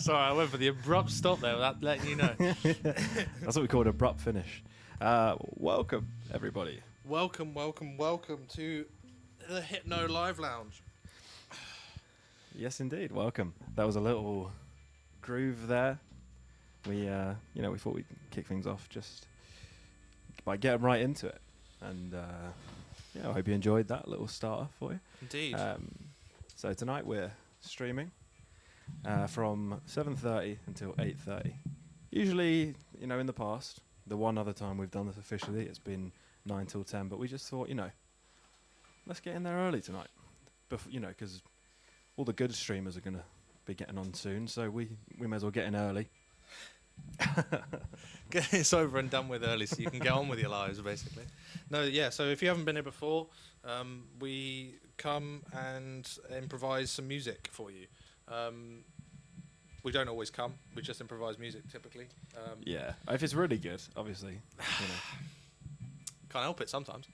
Sorry, I went for the abrupt stop there without letting you know. That's what we call an abrupt finish. Welcome, everybody. Welcome to the HYPNO Live Lounge. Yes, indeed. Welcome. That was a little groove there. We thought we'd kick things off just by getting right into it. And I hope you enjoyed that little starter for you. Indeed. So tonight we're streaming from 7:30 until 8:30. Usually, in the past, the one other time we've done this officially, it's been 9 till 10. But we just thought, let's get in there early tonight. Because all the good streamers are going to be getting on soon, so we may as well get in early. Get this over and done with early so you can get on with your lives, basically. So if you haven't been here before, we come and improvise some music for you. We don't always come, we just improvise music typically. If it's really good, obviously. Can't help it sometimes.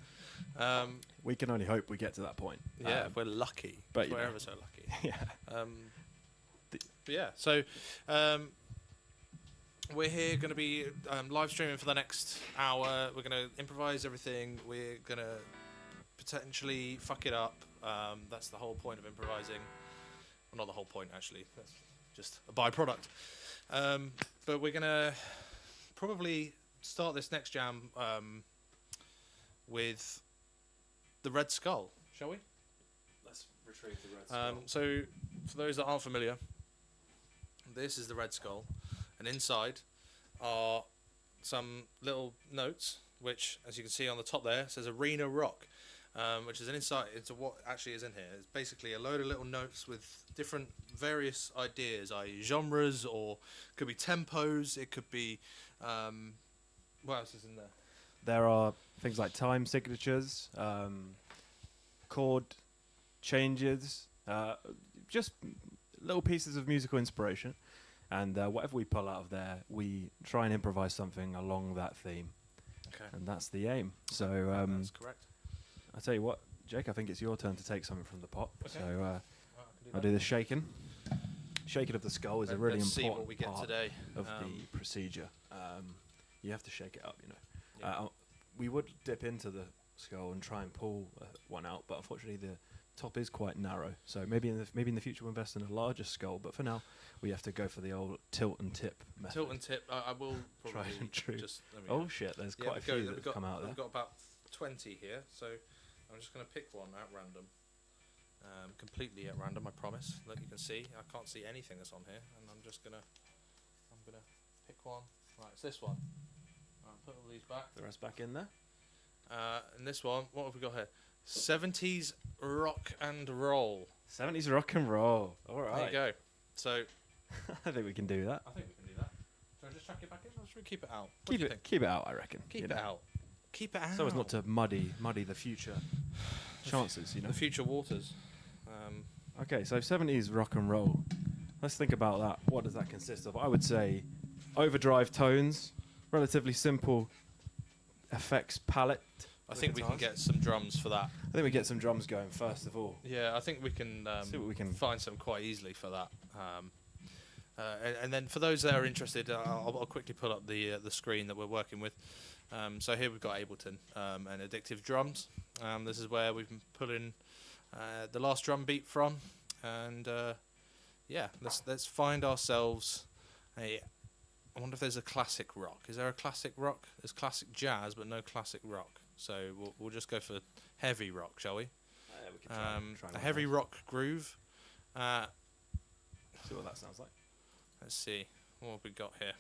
We can only hope we get to that point. If we're lucky. But we're ever so lucky. Yeah. So we're here going to be live streaming for the next hour. We're going to improvise everything. We're going to potentially fuck it up. That's the whole point of improvising. Well, not the whole point, actually. That's just a byproduct. But we're going to probably start this next jam with the Red Skull, shall we? Let's retrieve the Red Skull. So, for those that aren't familiar, this is the Red Skull, and inside are some little notes, which, as you can see on the top there, says Arena Rock, which is an insight into what actually is in here. It's basically a load of little notes with different various ideas, i.e. genres, or could be tempos, it could be... what else is in there? There are things like time signatures, chord changes, just little pieces of musical inspiration. And whatever we pull out of there, we try and improvise something along that theme. Okay. And that's the aim. So that's correct. I'll tell you what, Jake, I think it's your turn to take something from the pot. Okay. So I'll do the shaking. Shaking of the skull is a really Let's important see what we get part today. of the procedure. You have to shake it up, Yeah. We would dip into the skull and try and pull one out, but unfortunately the top is quite narrow. So maybe in the future we'll invest in a larger skull, but for now we have to go for the old tilt and tip method. Tilt and tip. I will probably Tried and true. just... Oh shit, there's quite a few that have come out there. We've got about 20 here, so I'm just going to pick one at random. Completely at random, I promise. Look, you can see. I can't see anything that's on here, and I'm gonna pick one. Right, it's this one. Right, put all these back. The rest back in there. And this one, what have we got here? 70s rock and roll. 70s rock and roll. All right. There you go. So I think we can do that. I think we can do that. Shall I just chuck it back in, or should we keep it out? What Keep do you it think? keep it out, I reckon. Keep it out. Keep it out. So as not to muddy the future chances, The future waters. Okay, so 70s rock and roll. Let's think about that. What does that consist of? I would say overdrive tones, relatively simple effects palette. I think we can get some drums for that. I think we get some drums going first of all. Yeah, I think we can, see what we can find some quite easily for that. And then for those that are interested, I'll quickly pull up the screen that we're working with. So here we've got Ableton and Addictive Drums. This is where we've been pulling the last drum beat from, and let's find ourselves I wonder if there's a classic rock. Is there a classic rock? There's classic jazz, but no classic rock. So we'll just go for heavy rock, shall we? we can try a heavy rock groove. See what that sounds like. Let's see what have we got here.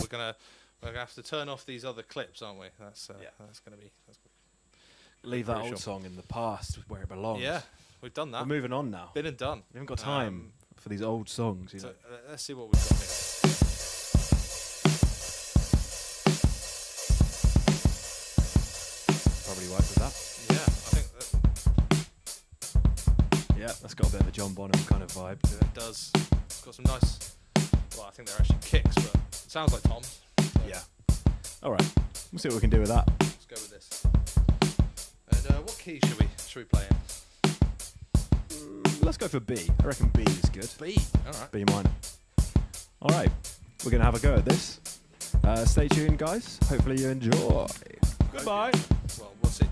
We're gonna have to turn off these other clips, aren't we? That's gonna be. Leave that old song in the past where it belongs. Yeah, we've done that. We're moving on now. Been and done. We haven't got time for these old songs. So let's see what we've got here. Probably right with that. Yeah, I think that. Yeah, that's got a bit of a John Bonham kind of vibe to it. It does. It's got some nice. Well, I think they're actually kicks, but it sounds like toms. So Yeah. All right. We'll see what we can do with that. let's go with this. And what key should we play in? let's go for B. I reckon B is good. B. All right. B minor. All right, we're gonna have a go at this. Stay tuned, guys. Hopefully you enjoy. Goodbye. Well, we'll see.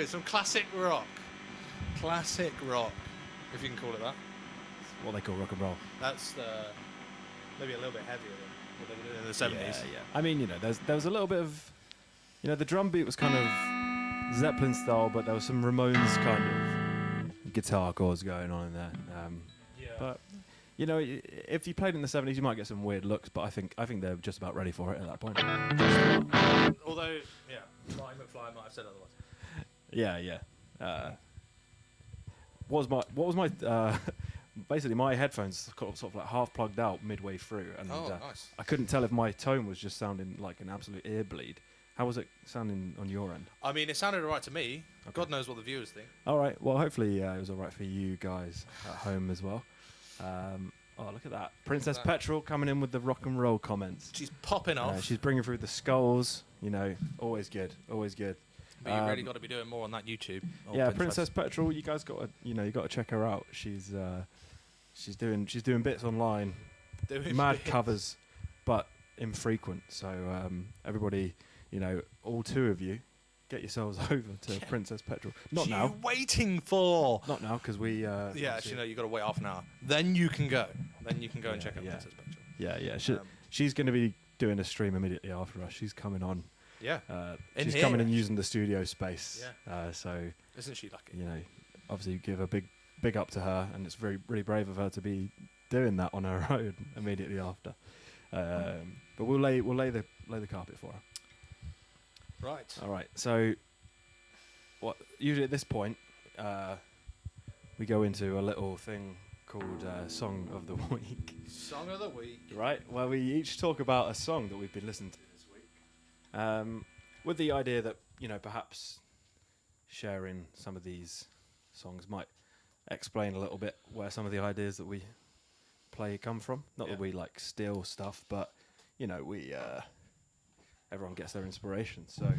go. Some classic rock. Classic rock, if you can call it that. What they call rock and roll. That's maybe a little bit heavier than what they were doing in the 70s. Yeah. I mean, there was a little bit of, the drum beat was kind of Zeppelin style, but there was some Ramones kind of guitar chords going on in there. But if you played in the 70s, you might get some weird looks. But I think they're just about ready for it at that point. Although, Marty McFly might have said otherwise. Yeah. What was my basically my headphones sort of like half plugged out midway through, and nice. I couldn't tell if my tone was just sounding like an absolute ear bleed. How was it sounding on your end? I mean, it sounded alright to me. Okay. God knows what the viewers think. All right. Well, hopefully it was all right for you guys at home as well. Look at that. Princess Petrol coming in with the rock and roll comments. She's popping off. She's bringing through the skulls. Always good. Always good. But you really got to be doing more on that YouTube. Yeah, Princess Petrol. You guys got to, you got to check her out. She's doing bits online, mad covers, but infrequent. So everybody, all two of you, get yourselves over to Princess Petrol. Not now. What are you waiting for? Not now, because we. Actually, you got to wait half an hour. Then you can go. And check out Princess Petrol. Yeah. She's going to be doing a stream immediately after us. She's coming on. Yeah. She's coming and using the studio space. Yeah. So. Isn't she lucky? Obviously give a big up to her, and it's really brave of her to be doing that on her own immediately after. But we'll lay the carpet for her. Right. All right. So, usually at this point, we go into a little thing called Song of the Week. Song of the Week. Right. Where we each talk about a song that we've been listening to this week, with the idea that perhaps sharing some of these songs might explain a little bit where some of the ideas that we play come from. Not that we steal stuff, but we everyone gets their inspiration. So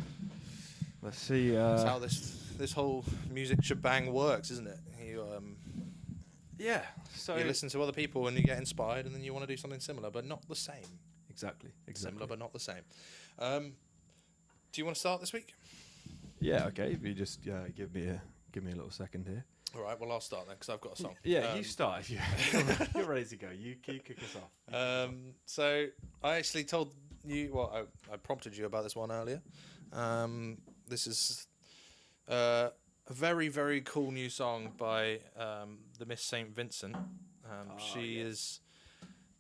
let's see. That's how this whole music shebang works, isn't it? So you listen to other people and you get inspired, and then you want to do something similar, but not the same. Exactly. Similar, but not the same. Do you want to start this week? Yeah. Okay. If you just give me a little second here. All right, well, I'll start then, because I've got a song. Yeah, you start if you're ready to go. You kick us off. So I actually told you, I prompted you about this one earlier. This is a very, very cool new song by the Miss St. Vincent. She is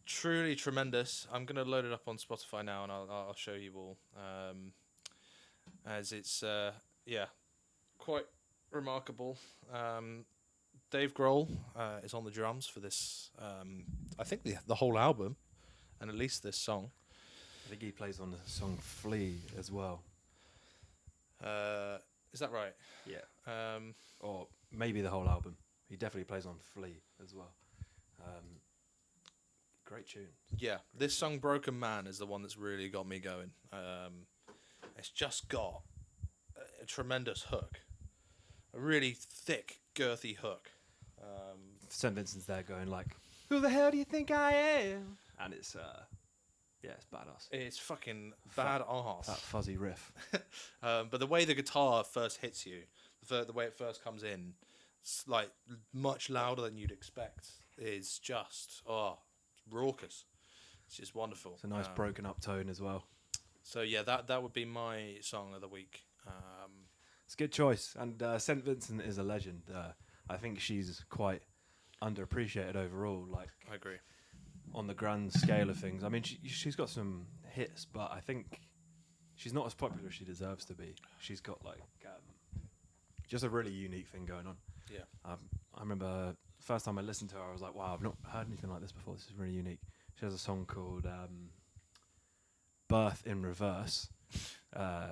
truly tremendous. I'm going to load it up on Spotify now, and I'll show you all. As it's, quite remarkable. Dave Grohl is on the drums for this. I think the whole album, and at least this song. I think he plays on the song "Flea" as well. Is that right? Yeah. Or maybe the whole album. He definitely plays on "Flea" as well. Great tune. Yeah, this song "Broken Man" is the one that's really got me going. It's just got a tremendous hook. A really thick, girthy hook. St. Vincent's there going like, "Who the hell do you think I am?" And it's it's badass. It's fucking badass. That fuzzy riff. But the way the guitar first hits you, the way it first comes in, it's like much louder than you'd expect. It's just raucous. It's just wonderful. It's a nice broken up tone as well. So yeah, that would be my song of the week. It's a good choice, and St. Vincent is a legend. I think she's quite underappreciated overall. I agree. On the grand scale of things, I mean, she's got some hits, but I think she's not as popular as she deserves to be. She's got just a really unique thing going on. Yeah. I remember first time I listened to her, I was like, wow, I've not heard anything like this before. This is really unique. She has a song called "Birth in Reverse,"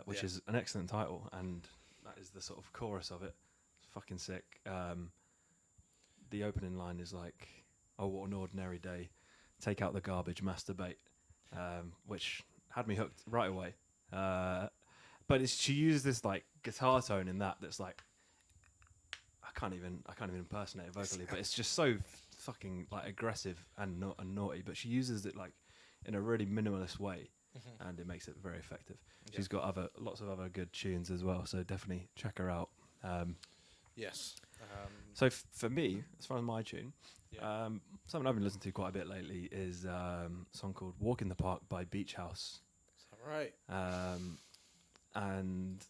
which is an excellent title, and that is the sort of chorus of it. It's fucking sick. The opening line is like, "Oh, what an ordinary day. Take out the garbage, masturbate," which had me hooked right away. But she uses this guitar tone in that's like, I can't even impersonate it vocally, but it's just so fucking aggressive and naughty. But she uses it in a really minimalist way, and it makes it very effective. Yeah. She's got lots of other good tunes as well, so definitely check her out. Yes. So for me, as far as my tune, Yeah. something I've been listening to quite a bit lately is a song called "Walk in the Park" by Beach House. Is that right? And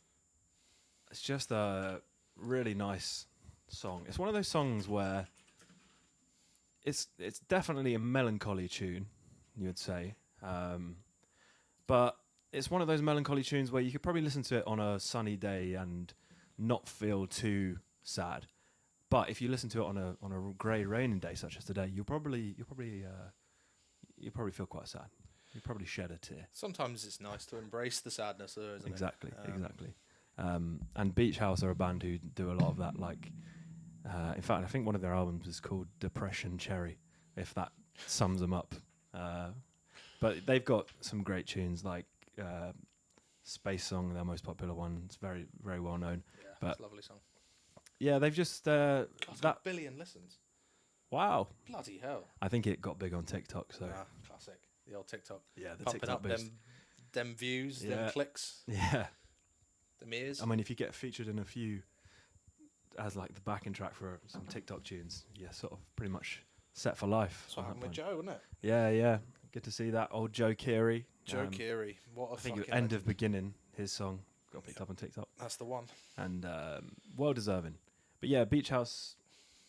it's just a really nice song. It's one of those songs where it's definitely a melancholy tune, you would say, but it's one of those melancholy tunes where you could probably listen to it on a sunny day and not feel too sad. But if you listen to it on a grey, raining day such as today, you'll probably feel quite sad. You'll probably shed a tear. Sometimes it's nice to embrace the sadness, though, isn't Exactly, it? exactly. And Beach House are a band who do a lot of that. Like, in fact, I think one of their albums is called Depression Cherry, if that sums them up. But they've got some great tunes, like Space Song, their most popular one. It's very, very well known. Yeah, but it's a lovely song. Yeah, they've just God, it's got a billion listens. Wow. Bloody hell. I think it got big on TikTok. So classic. The old TikTok. yeah, the Pumping TikTok up boost. them views, them Yeah. clicks, Yeah. them ears. I mean, if you get featured in a few as like the backing track for some TikTok tunes, you're sort of pretty much set for life. That's what on happened that with point. Joe, wasn't it? Yeah, yeah. Good to see that old Joe Keery. Joe Keery. What a I think fucking it End of legend. Beginning, his song got picked up on TikTok, That's the one. and well deserving. But yeah, Beach House,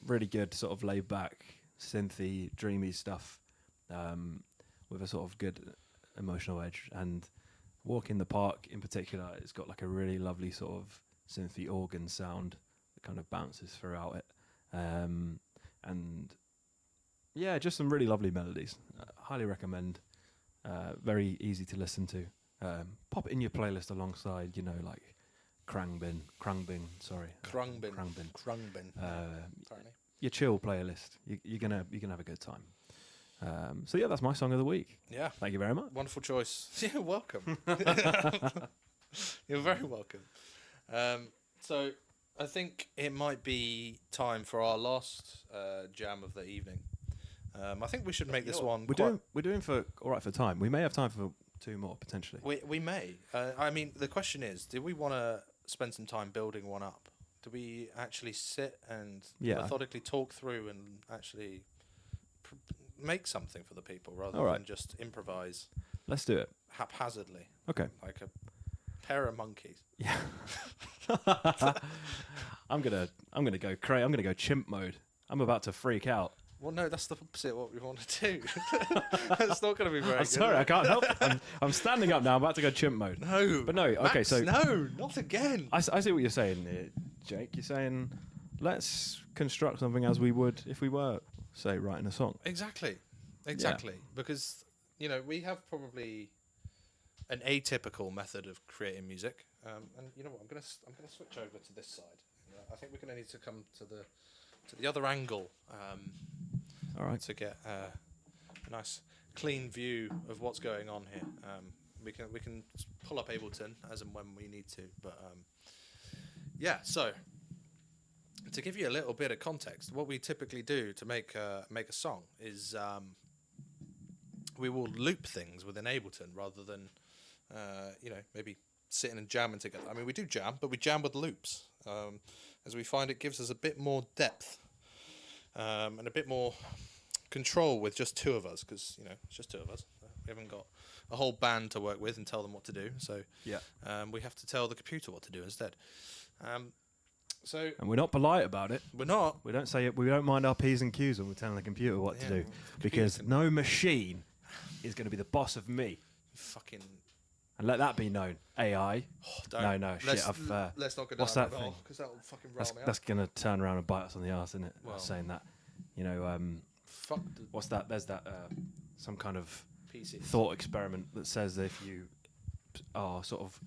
really good, sort of laid back, synthy, dreamy stuff, with a sort of good emotional edge. And Walk in the Park in particular, it's got like a really lovely sort of synthy organ sound that kind of bounces throughout it. And yeah, just some really lovely melodies. Highly recommend. Very easy to listen to. Pop it in your playlist alongside, like Krungbin. Krungbin. Apparently. Your chill playlist. You're gonna have a good time. So yeah, that's my song of the week. Yeah. Thank you very much. Wonderful choice. You're welcome. You're very welcome. So I think it might be time for our last jam of the evening. I think we should make this one. We're doing for all right for time. We may have time for two more potentially. We may. I mean, the question is, do we want to spend some time building one up? Do we actually sit and methodically talk through and actually make something for the people rather than just improvise? Let's do it haphazardly. Okay. Like a pair of monkeys. Yeah. I'm gonna go crazy. I'm gonna go chimp mode. I'm about to freak out. Well, no, that's the opposite of what we want to do. It's not going to be very I'm good. sorry, I can't help it. I'm standing up now. I'm about to go chimp mode. No. But no, okay, Max, so... No, not again. I see what you're saying here, Jake. You're saying, let's construct something as we would if we were, say, writing a song. Exactly. Because, we have probably an atypical method of creating music. And you know what? I'm going to switch over to this side. I think we're going to need to come to the other angle. All right. To get a nice clean view of what's going on here. We can pull up Ableton as and when we need to, but so to give you a little bit of context, what we typically do to make a song is we will loop things within Ableton rather than maybe sitting and jamming together. I mean, we do jam, but we jam with loops, as we find it gives us a bit more depth. And a bit more control with just two of us, because it's just two of us. We haven't got a whole band to work with and tell them what to do. So we have to tell the computer what to do instead. And we're not polite about it. We're not. We don't say it. We don't mind our P's and Q's when we're telling the computer what to do, because no machine is going to be the boss of me. Fucking. And let that be known. AI. Don't. No, shit. Let's not go down what's that thing? because that will fucking roll me That's going to turn around and bite us on the arse, isn't it? Well, saying that. Fuck. What's that? There's that some kind of PC thought experiment that says that if you are sort of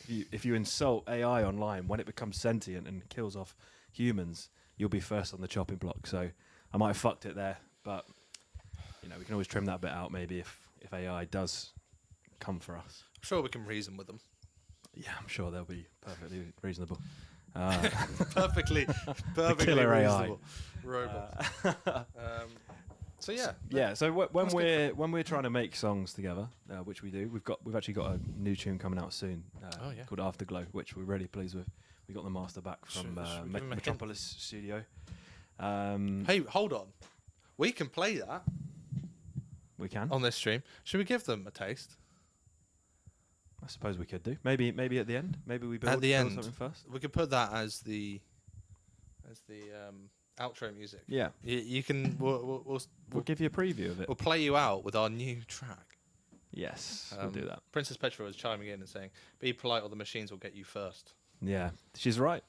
if you insult AI online, when it becomes sentient and kills off humans, you'll be first on the chopping block. So I might have fucked it there, but we can always trim that bit out maybe if AI does come for us. I'm sure we can reason with them. Yeah, I'm sure they'll be perfectly reasonable. Perfectly killer reasonable robots. So when we're trying to make songs together, which we do, we've actually got a new tune coming out soon called Afterglow, which we're really pleased with. We got the master back from Should we give him a hint? Metropolis Studio. Hey, hold on. We can play that We can. on this stream. Should we give them a taste? I suppose we could do. Maybe at the end. Maybe we build, At the build end. something first. We could put that as the outro music. Yeah. You can. We'll give you a preview of it. We'll play you out with our new track. Yes, we'll do that. Princess Petra was chiming in and saying, "Be polite, or the machines will get you first." Yeah, she's right.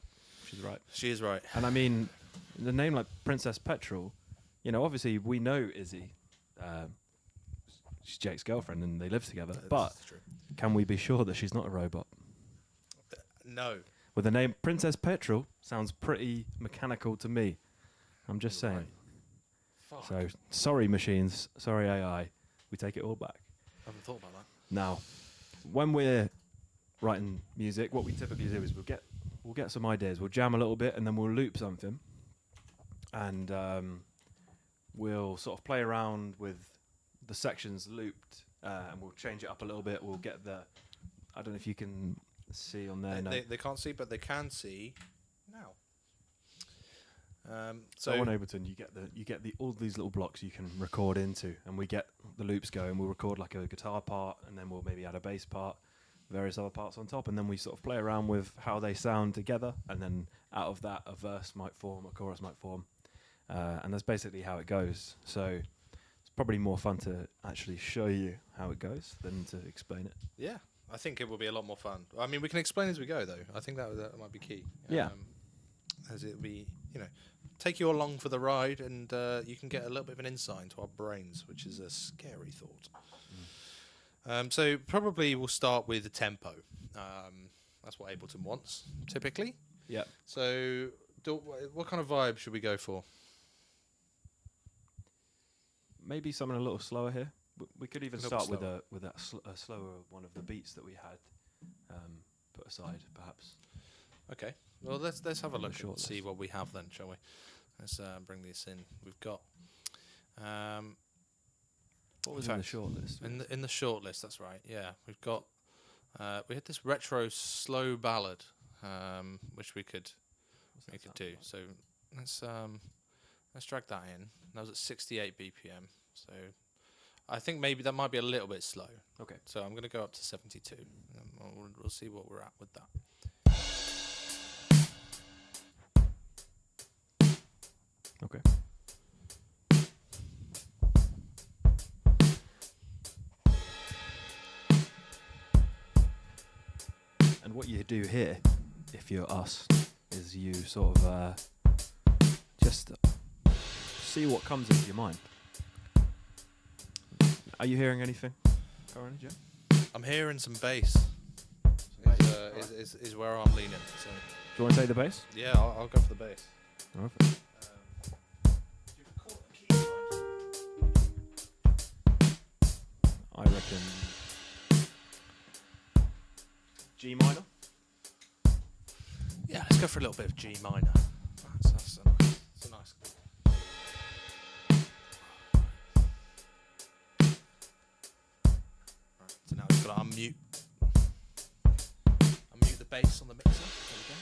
She's right. She is right. And I mean, the name like Princess Petrol, you know, obviously we know Izzy. She's Jake's girlfriend and they live together. But That's true. can we be sure that she's not a robot? No. With the name Princess Petrol, sounds pretty mechanical to me. I'm just saying. Right. Fuck. So, sorry machines, sorry AI, we take it all back. I haven't thought about that. Now, when we're writing music, what we typically do is we'll get some ideas, we'll jam a little bit, and then we'll loop something, and we'll sort of play around with the sections looped, and we'll change it up a little bit. We'll get I don't know if you can see on there. They can't see, but they can see now. So on Ableton, you get all these little blocks you can record into, and we get the loops going. We'll record like a guitar part, and then we'll maybe add a bass part, various other parts on top, and then we sort of play around with how they sound together, and then out of that, a verse might form, a chorus might form, and that's basically how it goes. So it's probably more fun to actually show you how it goes than to explain it. Yeah, I think it will be a lot more fun. I mean, we can explain as we go, though. I think that might be key. Yeah. As it be, take you along for the ride, and you can get a little bit of an insight into our brains, which is a scary thought. So probably we'll start with the tempo. That's what Ableton wants, typically. Yeah. So what kind of vibe should we go for? Maybe something a little slower here. We could even A little start slower. with a slower one of the beats that we had put aside, perhaps. Okay. Well, let's have a look and short see list. what we have then, shall we? Let's bring this in. We've got What was in in the fact, short list? in the short list. That's right. Yeah, we've got we had this retro slow ballad, which we could do. So let's drag that in. That was at 68 BPM. So I think maybe that might be a little bit slow. Okay. So I'm going to go up to 72. And we'll see what we're at with that. Okay. And what you do here, if you're us, is you sort of just see what comes into your mind. Are you hearing anything currently, Joe? I'm hearing some bass. Is where I'm leaning. So Do you want to take the bass? yeah, I'll go for the bass. Perfect. I reckon G minor. Yeah, let's go for a little bit of G minor. That's a nice. Right, so now we've got to unmute the bass on the mixer. There we go.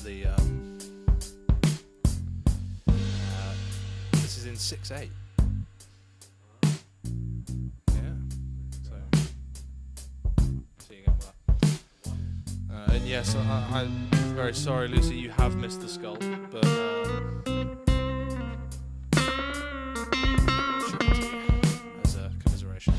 the. This is in 6/8. Yeah. So you get that. And yes, I'm very sorry, Lucy. You have missed the skull, but. As a commiseration.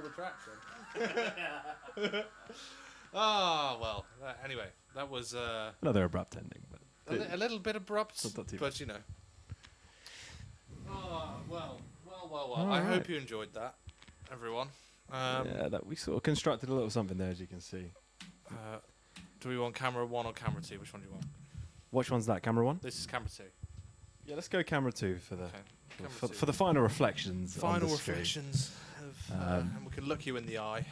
of attraction. Ah, well. Anyway, that was Another abrupt ending, but a little bit abrupt, Not too but you know. Oh, well. All I right. hope you enjoyed that, everyone. yeah, that we sort of constructed a little something there, as you can see. Do we want camera 1 or camera 2? Which one do you want? Which one's that? Camera 1? This is camera 2. Yeah, let's go camera 2 for the Okay. Camera for, 2. for the final reflections. on Final the screen. reflections of, and we can look you in the eye,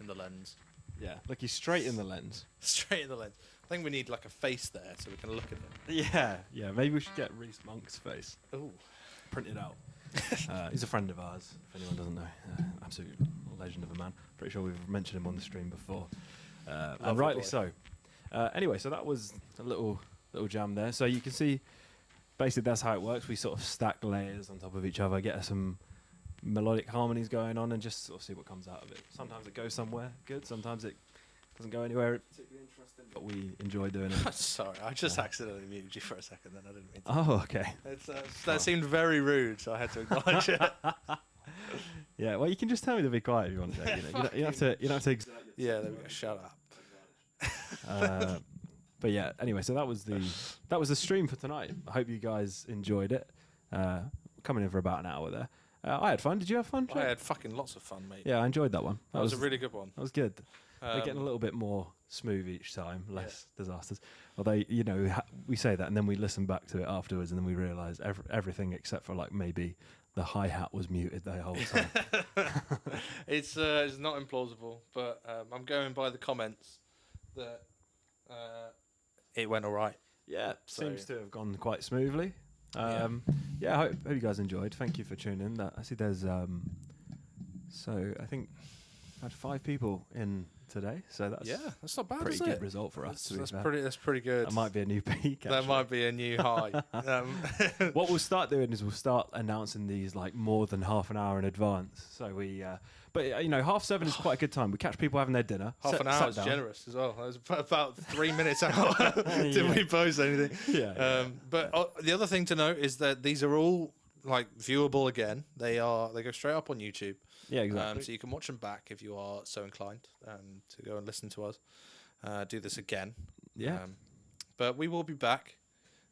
in the lens, Yeah, look you straight in the lens. straight in the lens. I think we need like a face there so we can look at it. Yeah. Maybe we should get Reese Monk's face Ooh. printed out. He's a friend of ours. If anyone doesn't know, absolute legend of a man. Pretty sure we've mentioned him on the stream before, and Lovely rightly boy. so. Anyway, so that was a little jam there. So you can see, basically that's how it works. We sort of stack layers on top of each other, get some melodic harmonies going on, and just sort of see what comes out of it. Sometimes it goes somewhere good. Sometimes it doesn't go anywhere particularly interesting. But we enjoy doing it. Sorry, I just accidentally muted you for a second. Then I didn't mean to. Oh, okay. That seemed very rude, so I had to acknowledge it. Yeah. Well, you can just tell me to be quiet if you want to. You don't have to. You don't have to. Yeah, there we go. Shut up. But yeah, anyway, so that was the stream for tonight. I hope you guys enjoyed it. Coming in for about an hour there. I had fun. Did you have fun? I Jake? had fucking lots of fun, mate. Yeah, I enjoyed that one. That was a really good one. That was good. They're getting a little bit more smooth each time, less disasters. Although we say that and then we listen back to it afterwards, and then we realise everything except for like maybe the hi-hat was muted the whole time. It's not implausible, but I'm going by the comments that it went all right. Yeah, So- seems to have gone quite smoothly. I hope you guys enjoyed. Thank you for tuning in. I see there's so I think I had 5 people in today, so that's That's not bad, pretty is good it? result for us. That's pretty good. That might be a new peak. That actually. might be a new high. What we'll start doing is we'll start announcing these like more than half an hour in advance. So we, but 7:30 is quite a good time. We catch people having their dinner. Half an hour is generous as well. That was about 3 minutes out. Did we post anything? Yeah. But the other thing to note is that these are all like viewable again. They go straight up on YouTube. Yeah, exactly. So you can watch them back if you are so inclined to go and listen to us do this again. Yeah. But we will be back,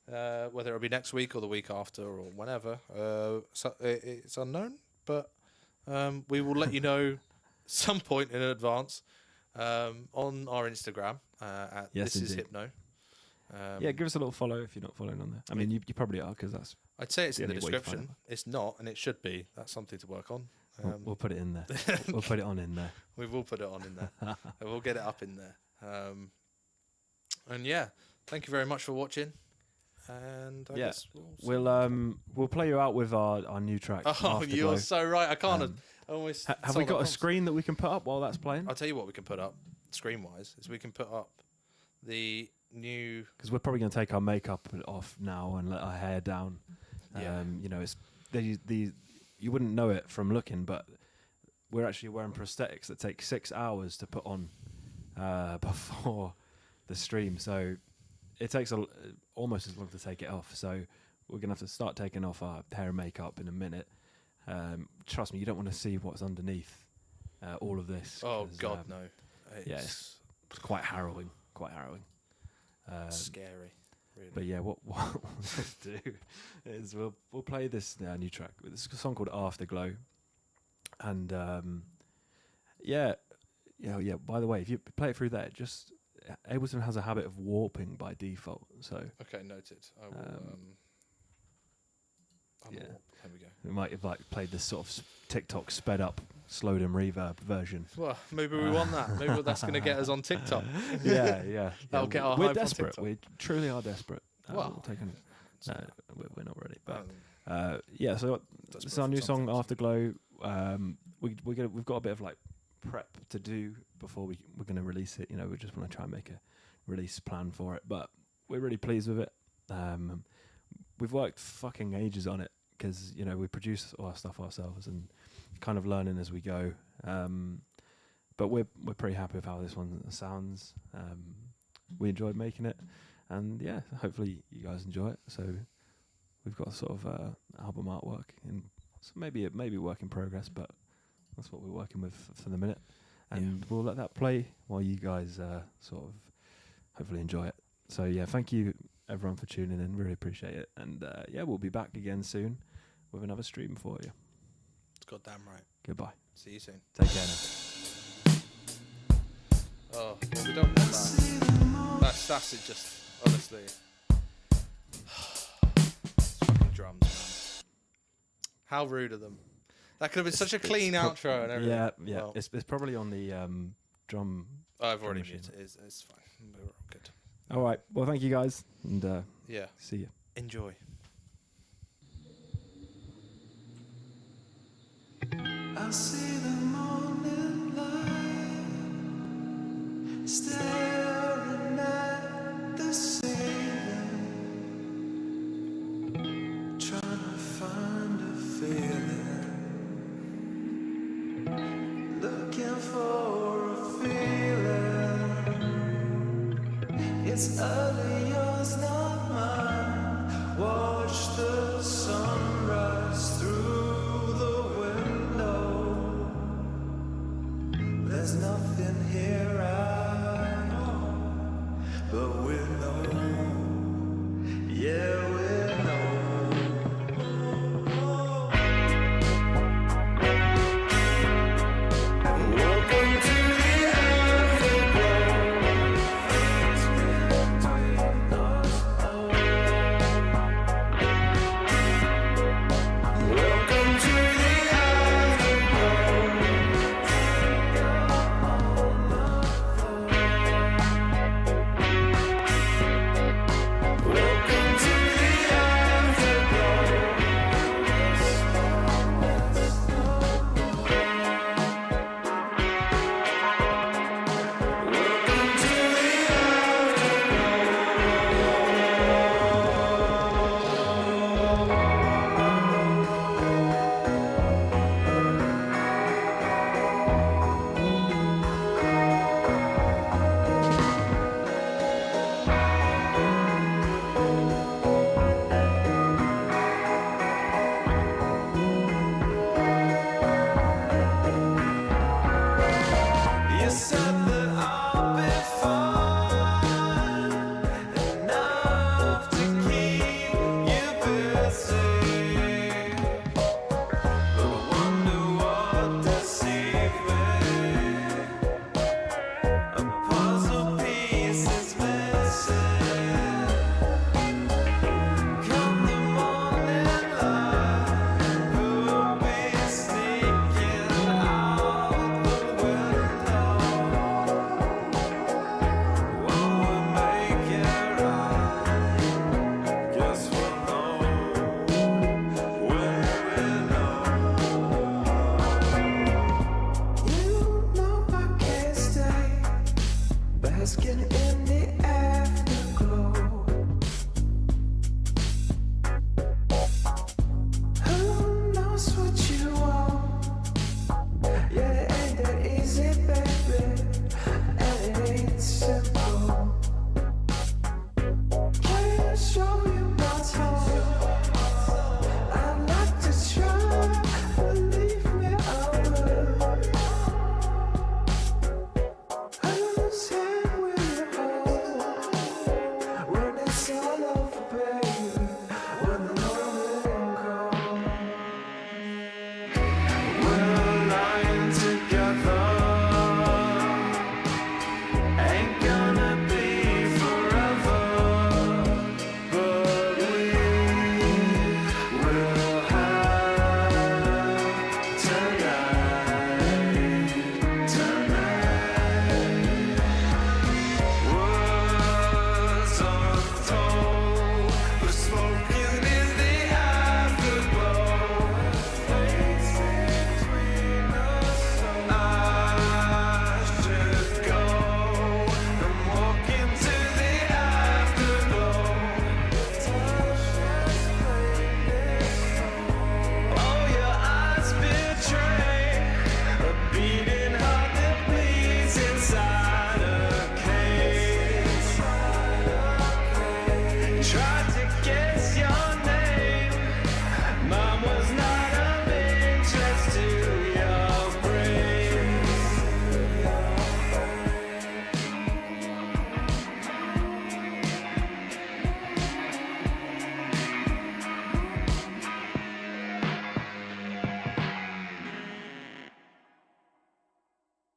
whether it'll be next week or the week after or whenever. So it's unknown, but we will let you know some point in advance on our Instagram at Yes, This Is indeed. Hypno. Yeah, give us a little follow if you're not following on there. I mean, you probably are because that's. I'd say it's in the the only way to find description. It's not, and it should be. That's something to work on. We'll put it in there. We'll put it on in there. We will put it on in there. And we'll get it up in there. And yeah, thank you very much for watching. And I Yeah, guess we'll play you out with our new track. Oh, Afterglow. you're so right. I can't. Almost. Have we got a screen that we can put up while that's playing? I'll tell you what we can put up, screen-wise, is we can put up the new. Because we're probably going to take our makeup off now and let our hair down. Yeah. It's you wouldn't know it from looking, but we're actually wearing prosthetics that take 6 hours to put on before the stream. So it takes almost as long to take it off. So we're going to have to start taking off our hair and makeup in a minute. Trust me, you don't want to see what's underneath all of this. Oh 'cause, God, no. It's quite harrowing. Scary. Really. But yeah, what we'll do is we'll play this new track. It's a song called Afterglow, and By the way, if you play it through there, just Ableton has a habit of warping by default. So Okay, noted. I will. yeah. There we go. we might have like played this sort of TikTok sped up, slowed and reverb version. Well, maybe we want that. Maybe that's going to get us on TikTok. yeah. That'll get our We're hype on desperate. TikTok. We truly are desperate. Well, we're taking. No, we're not ready. But Um, so Desperate this is our for new some song, things. Afterglow. We've got a bit of like prep to do before we're going to release it. We just want to try and make a release plan for it. But we're really pleased with it. We've worked fucking ages on it because we produce all our stuff ourselves and kind of learning as we go. But we're pretty happy with how this one sounds. We enjoyed making it, and yeah, hopefully you guys enjoy it. So we've got sort of album artwork, and so maybe a work in progress, but That's what we're working with for the minute. And we'll let that play while you guys sort of hopefully enjoy it. So yeah, thank you everyone for tuning in. Really appreciate it. And yeah, we'll be back again soon with another stream for you. It's goddamn right. Goodbye. See you soon. Take care now. Oh, well, we don't want that. That's it. Just honestly, fucking drums, man. How rude of them. That could have been such a clean outro and everything. Yeah. Well, It's probably on the drum. I've already machine. muted it. It's fine. We're all good. All right. Well, thank you guys, and Yeah. see you. Enjoy. I see the morning light staring at the ceiling, trying to find a feeling, looking for a feeling. It's